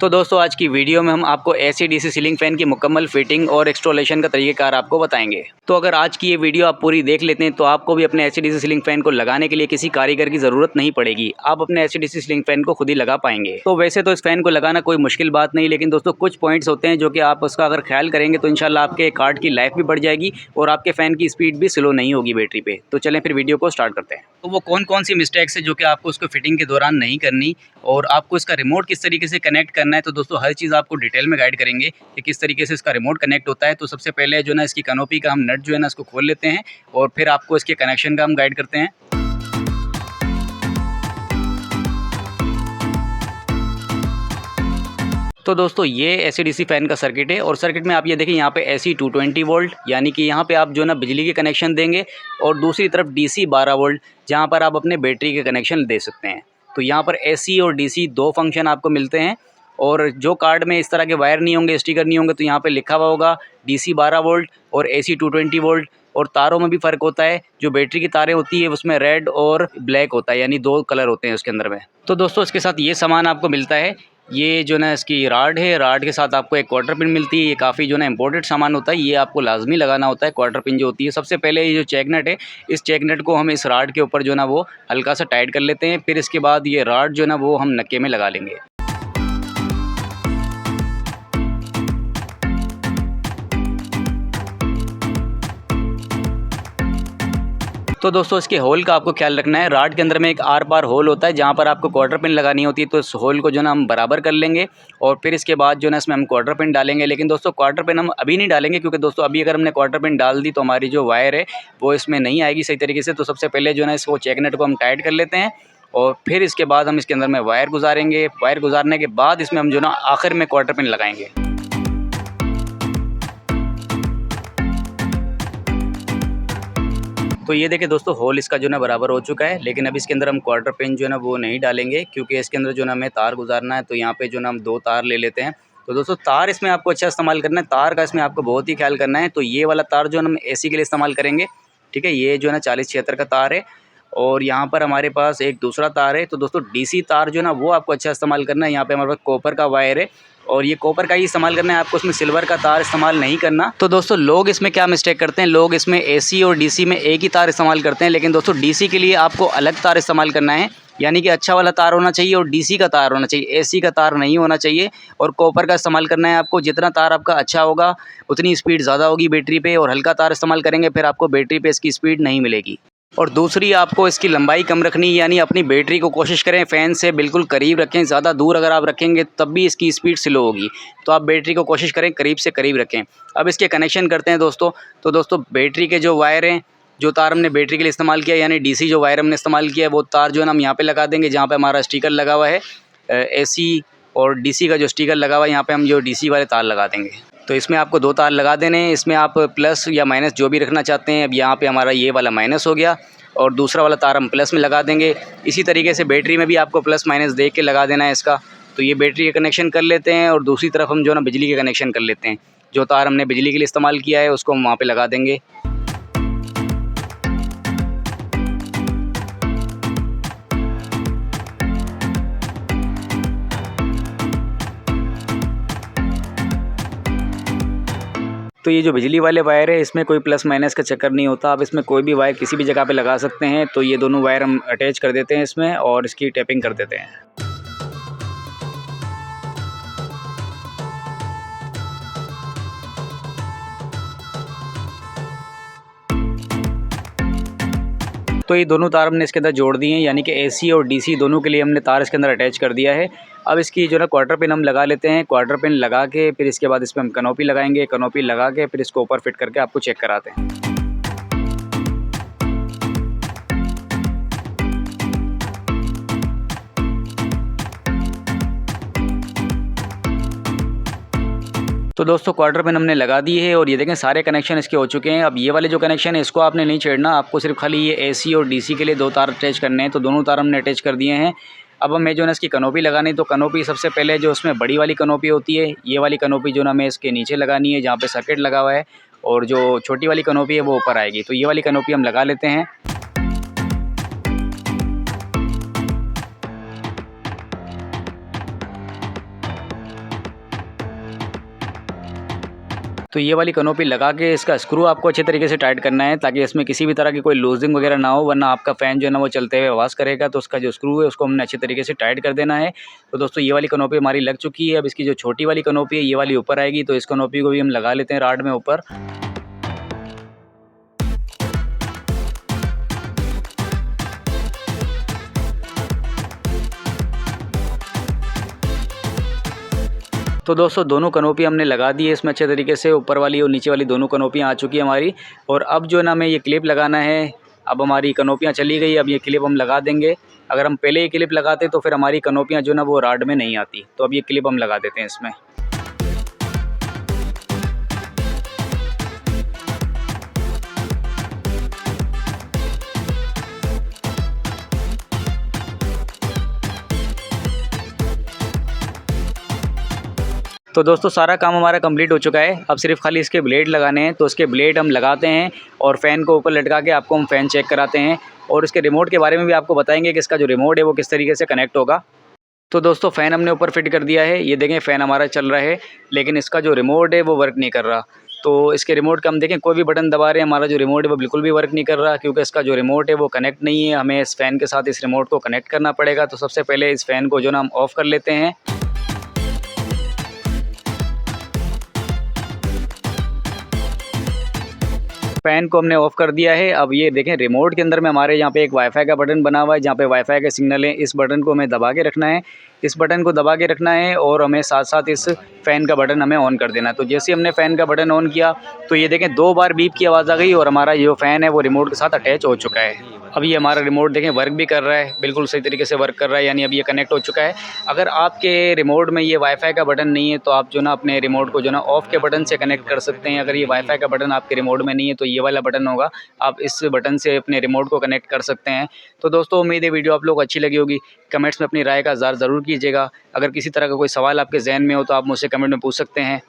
तो दोस्तों आज की वीडियो में हम आपको एसी डीसी सीलिंग फैन की मुकम्मल फिटिंग और इंस्टॉलेशन का तरीक़ेकार आपको बताएंगे। तो अगर आज की ये वीडियो आप पूरी देख लेते हैं तो आपको भी अपने एसी डीसी सीलिंग फैन को लगाने के लिए किसी कारीगर की ज़रूरत नहीं पड़ेगी। आप अपने एसी डीसी सीलिंग फैन को खुद ही लगा पाएंगे। तो वैसे तो इस फैन को लगाना कोई मुश्किल बात नहीं, लेकिन दोस्तों कुछ पॉइंट्स होते हैं जो कि आप उसका अगर ख्याल करेंगे तो इंशाल्लाह आपके कार्ड की लाइफ भी बढ़ जाएगी और आपके फ़ैन की स्पीड भी स्लो नहीं होगी बैटरी पे। तो चलें फिर वीडियो को स्टार्ट करते हैं। तो वो कौन कौन सी मिस्टेक्स है जो कि आपको उसको फिटिंग के दौरान नहीं करनी और आपको इसका रिमोट किस तरीके से कनेक्ट करना है, तो दोस्तों हर चीज़ आपको डिटेल में गाइड करेंगे कि किस तरीके से इसका रिमोट कनेक्ट होता है। तो सबसे पहले जो ना इसकी कैनोपी का हम नट जो है ना इसको खोल लेते हैं और फिर आपको इसके कनेक्शन का हम गाइड करते हैं। तो दोस्तों ये एसी डीसी फैन का सर्किट है और सर्किट में आप ये देखिए यहाँ पे एसी 220 वोल्ट यानी कि यहाँ पे आप जो ना बिजली के कनेक्शन देंगे और दूसरी तरफ डीसी 12 वोल्ट जहाँ पर आप अपने बैटरी के कनेक्शन दे सकते हैं। तो यहाँ पर एसी और डीसी दो फंक्शन आपको मिलते हैं और जो कार्ड में इस तरह के वायर नहीं होंगे, स्टिकर नहीं होंगे, तो यहाँ पे लिखा हुआ होगा डीसी 12 वोल्ट और एसी 220 वोल्ट। और तारों में भी फ़र्क होता है, जो बैटरी की तारें होती है उसमें रेड और ब्लैक होता है, यानी दो कलर होते हैं उसके अंदर में। तो दोस्तों इसके साथ ये सामान आपको मिलता है, ये जो ना इसकी राड है, राड के साथ आपको एक क्वार्टर पिन मिलती है। ये काफ़ी जो ना इम्पोर्टेंट सामान होता है, ये आपको लाजमी लगाना होता है। क्वार्टर पिन जो होती है, सबसे पहले ये जो चेक नट है, इस चेक नट को हम इस राड के ऊपर जो ना वो हल्का सा टाइट कर लेते हैं। फिर इसके बाद ये राड जो ना वो हम नक्के में लगा लेंगे। तो दोस्तों इसके होल का आपको ख्याल रखना है। राड के अंदर में एक आर पार होल होता है जहाँ पर आपको क्वार्टर पिन लगानी होती है, तो इस होल को जो ना हम बराबर कर लेंगे और फिर इसके बाद जो ना इसमें हम क्वार्टर पिन डालेंगे। लेकिन दोस्तों क्वार्टर पिन हम अभी नहीं डालेंगे, क्योंकि दोस्तों अभी अगर हमने क्वार्टर पिन डाल दी तो हमारी जो वायर है वो इसमें नहीं आएगी सही तरीके से। तो सबसे पहले जो ना इसको चेक नट को हम टाइट कर लेते हैं और फिर इसके बाद हम इसके अंदर में वायर गुजारेंगे। वायर गुजारने के बाद इसमें हम जो ना आखिर में क्वार्टर पिन लगाएंगे। तो ये देखिए दोस्तों होल इसका जो ना बराबर हो चुका है, लेकिन अब इसके अंदर हम क्वार्टर पिन जो है ना वो नहीं डालेंगे, क्योंकि इसके अंदर जो ना हमें तार गुजारना है। तो यहाँ पे जो ना हम दो तार ले लेते हैं। तो दोस्तों तार इसमें आपको अच्छा इस्तेमाल करना है, तार का इसमें आपको बहुत ही ख्याल करना है। तो ये वाला तार जो हम एसी के लिए इस्तेमाल करेंगे, ठीक है, ये जो है ना 4076 का तार है और यहाँ पर हमारे पास एक दूसरा तार है। तो दोस्तों डीसी तार जो है ना वो आपको अच्छा इस्तेमाल करना है। यहाँ पे हमारे पास कॉपर का वायर है और ये कॉपर का ही इस्तेमाल करना है, आपको इसमें सिल्वर का तार इस्तेमाल नहीं करना। तो दोस्तों लोग इसमें क्या मिस्टेक करते हैं, लोग इसमें एसी और डीसी में एक ही तार इस्तेमाल करते हैं, लेकिन दोस्तों डीसी के लिए आपको अलग तार इस्तेमाल करना है, यानी कि अच्छा वाला तार होना चाहिए और डीसी का तार होना चाहिए, एसी का तार नहीं होना चाहिए। और कॉपर का इस्तेमाल करना है आपको। जितना तार आपका अच्छा होगा उतनी स्पीड ज़्यादा होगी बैटरी पे, और हल्का तार इस्तेमाल करेंगे फिर आपको बैटरी पे इसकी स्पीड नहीं मिलेगी। और दूसरी आपको इसकी लंबाई कम रखनी, यानी अपनी बैटरी को कोशिश करें फ़ैन से बिल्कुल करीब रखें। ज़्यादा दूर अगर आप रखेंगे तब भी इसकी स्पीड स्लो होगी, तो आप बैटरी को कोशिश करें करीब से करीब रखें। अब इसके कनेक्शन करते हैं दोस्तों। तो दोस्तों बैटरी के जो वायर हैं, जो तार हमने बैटरी के लिए इस्तेमाल किया, यानी डीसी जो वायर हमने इस्तेमाल किया है, वो तार जो है ना हम यहाँ पे लगा देंगे जहाँ पे हमारा स्टिकर लगा हुआ है। एसी और डीसी का जो स्टिकर लगा हुआ है, यहाँ पे हम जो डीसी वाले तार लगा देंगे। तो इसमें आपको दो तार लगा देने हैं। इसमें आप प्लस या माइनस जो भी रखना चाहते हैं। अब यहाँ पे हमारा ये वाला माइनस हो गया और दूसरा वाला तार हम प्लस में लगा देंगे। इसी तरीके से बैटरी में भी आपको प्लस माइनस देख के लगा देना है इसका। तो ये बैटरी का कनेक्शन कर लेते हैं और दूसरी तरफ हम जो ना बिजली के कनेक्शन कर लेते हैं। जो तार हमने बिजली के लिए इस्तेमाल किया है उसको हम वहाँ पे लगा देंगे। तो ये जो बिजली वाले वायर है इसमें कोई प्लस माइनस का चक्कर नहीं होता। आप इसमें कोई भी वायर किसी भी जगह पे लगा सकते हैं। तो ये दोनों वायर हम अटैच कर देते हैं इसमें और इसकी टैपिंग कर देते हैं। तो ये दोनों तार हमने इसके अंदर जोड़ दिए हैं, यानी कि एसी और डीसी दोनों के लिए हमने तार इसके अंदर अटैच कर दिया है। अब इसकी जो ना क्वार्टर पिन हम लगा लेते हैं। क्वार्टर पिन लगा के फिर इसके बाद इसमें हम कैनोपी लगाएंगे। कैनोपी लगा के फिर इसको ऊपर फिट करके आपको चेक कराते हैं। तो दोस्तों क्वार्टर पिन हमने लगा दी है और ये देखें सारे कनेक्शन इसके हो चुके हैं। अब ये वाले जो कनेक्शन है इसको आपने नहीं छेड़ना, आपको सिर्फ खाली ये एसी और डीसी के लिए दो तार अटैच करने हैं। तो दोनों तार हमने अटैच कर दिए हैं। अब हमें जो ना इसकी कैनोपी लगानी, तो कैनोपी सबसे पहले जो उसमें बड़ी वाली कैनोपी होती है, ये वाली कैनोपी जो ना हमें इसके नीचे लगानी है जहाँ पे सर्किट लगा हुआ है, और जो छोटी वाली कैनोपी है वो ऊपर आएगी। तो ये वाली कैनोपी हम लगा लेते हैं। तो ये वाली कनोपी लगा के इसका स्क्रू आपको अच्छे तरीके से टाइट करना है, ताकि इसमें किसी भी तरह की कोई लूजिंग वगैरह ना हो, वरना आपका फ़ैन जो है ना वो चलते हुए आवाज़ करेगा। तो उसका जो स्क्रू है उसको हमने अच्छे तरीके से टाइट कर देना है। तो दोस्तों ये वाली कनोपी हमारी लग चुकी है। अब इसकी जो छोटी वाली कनोपी है ये वाली ऊपर आएगी, तो इस कनोपी को भी हम लगा लेते हैं राड में ऊपर। तो दोस्तों दोनों कनोपी हमने लगा दी है इसमें अच्छे तरीके से, ऊपर वाली और नीचे वाली दोनों कनोपियाँ आ चुकी है हमारी। और अब जो है ना हमें ये क्लिप लगाना है। अब हमारी कनोपियाँ चली गई, अब ये क्लिप हम लगा देंगे। अगर हम पहले ये क्लिप लगाते तो फिर हमारी कनोपियाँ जो है ना वो राड में नहीं आती। तो अब ये क्लिप हम लगा देते हैं इसमें। तो दोस्तों सारा काम हमारा कंप्लीट हो चुका है। अब सिर्फ खाली इसके ब्लेड लगाने हैं। तो इसके ब्लेड हम लगाते हैं और फ़ैन को ऊपर लटका के आपको हम फ़ैन चेक कराते हैं, और इसके रिमोट के बारे में भी आपको बताएंगे कि इसका जो रिमोट है वो किस तरीके से कनेक्ट होगा। तो दोस्तों फ़ैन हमने ऊपर फिट कर दिया है। ये देखें फ़ैन हमारा चल रहा है, लेकिन इसका जो रिमोट है वो वर्क नहीं कर रहा। तो इसके रिमोट का हम देखें कोई भी बटन दबा रहे हैं, हमारा जो रिमोट है वो बिल्कुल भी वर्क नहीं कर रहा, क्योंकि इसका जो रिमोट है वो कनेक्ट नहीं है। हमें इस फ़ैन के साथ इस रिमोट को कनेक्ट करना पड़ेगा। तो सबसे पहले इस फ़ैन को जो ना हम ऑफ़ कर लेते हैं। फ़ैन को हमने ऑफ़ कर दिया है। अब ये देखें रिमोट के अंदर में हमारे यहाँ पे एक वाईफ़ाई का बटन बना हुआ है, जहाँ पे वाईफ़ाई का सिग्नल है। इस बटन को हमें दबा के रखना है, इस बटन को दबा के रखना है, और हमें साथ साथ इस फ़ैन का बटन हमें ऑन कर देना है। तो जैसे ही हमने फ़ैन का बटन ऑन किया तो ये देखें 2 बार बीप की आवाज़ आ गई, और हमारा जो फ़ैन है वो रिमोट के साथ अटैच हो चुका है। अब ये हमारा रिमोट देखें वर्क भी कर रहा है, बिल्कुल सही तरीके से वर्क कर रहा है, यानी अब ये कनेक्ट हो चुका है। अगर आपके रिमोट में ये वाईफ़ाई का बटन नहीं है तो आप जो ना अपने रिमोट को जो ना ऑफ़ के बटन से कनेक्ट कर सकते हैं। अगर ये वाईफ़ाई का बटन आपके रिमोट में नहीं है तो ये वाला बटन होगा, आप इस बटन से अपने रिमोट को कनेक्ट कर सकते हैं। तो दोस्तों उम्मीद है वीडियो आप लोग को अच्छी लगी होगी। कमेंट्स में अपनी राय का इज़हार ज़रूर कीजिएगा। अगर किसी तरह का कोई सवाल आपके ज़हन में हो तो आप मुझसे कमेंट में पूछ सकते हैं।